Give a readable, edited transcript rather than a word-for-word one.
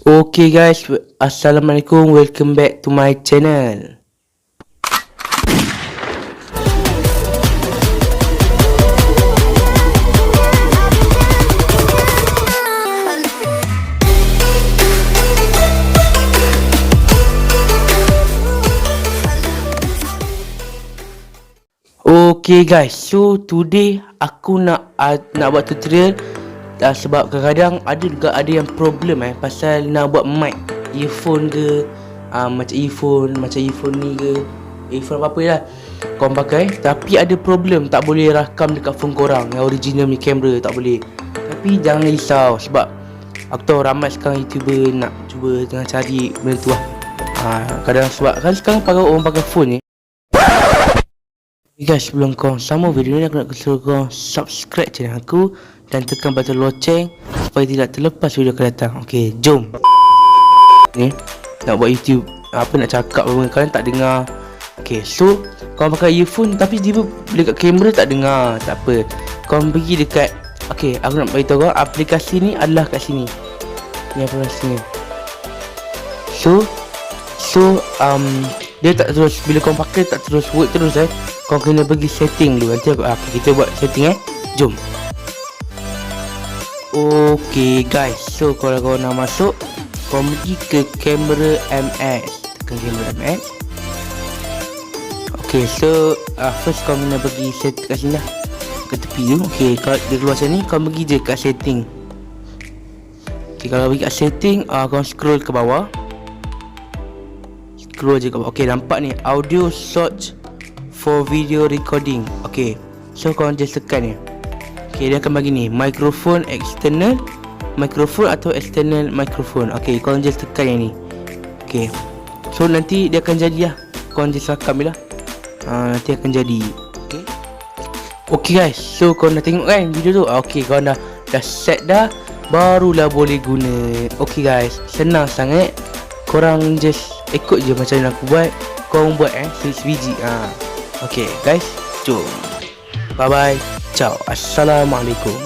Okay guys, Assalamualaikum, welcome back to my channel. Okay guys, so today aku nak buat tutorial sebab kadang-kadang ada yang problem pasal nak buat mic earphone ke, macam earphone ni ke, earphone apa-apa lah korang pakai, tapi ada problem tak boleh rakam dekat phone korang yang original ni kamera, tak boleh. Tapi jangan risau sebab aku tahu ramai sekarang YouTuber nak cuba tengah cari benda tu lah. Kadang sebab kan sekarang orang pakai phone ni. Guys, sebelum korang sama video ni, aku nak suruh korang subscribe channel aku dan tekan button loceng supaya tidak terlepas video akan datang. Okay, jom. Ni nak buat YouTube, apa nak cakap apa kalian tak dengar. Okay, so korang pakai earphone tapi dia dekat kamera tak dengar, tak apa. Korang pergi dekat, okay, aku nak beritahu korang aplikasi ni adalah kat sini. Ni aplikasi ni. So dia tak terus, bila korang pakai tak terus work terus korang kena pergi setting dulu. Nanti kita buat setting Jom. Okay guys, so kalau korang nak masuk, korang pergi ke kamera MS. Tekan kamera MS. Okay, so first korang kena pergi set kat sini lah, ke tepi tu. Okay, kalau dia keluar sini, korang pergi je kat setting. Okay, kalau pergi kat setting, korang scroll ke bawah. Scroll je ke bawah. Okay, nampak ni audio search for video recording. Okay, so korang just tekan ni. Okay, dia akan bagi ni microphone external microphone atau external microphone. Okay, korang just tekan yang ni. Okay, so nanti dia akan jadi lah, korang just rakam je lah. Nanti akan jadi. Okay, okay guys, so korang dah tengok kan video tu. Okay, korang dah set dah, barulah boleh guna. Okay guys, senang sangat. Korang just ikut je macam mana aku buat. Korang buat sebiji. Okay guys, jom. Bye bye. Ciao. Assalamualaikum.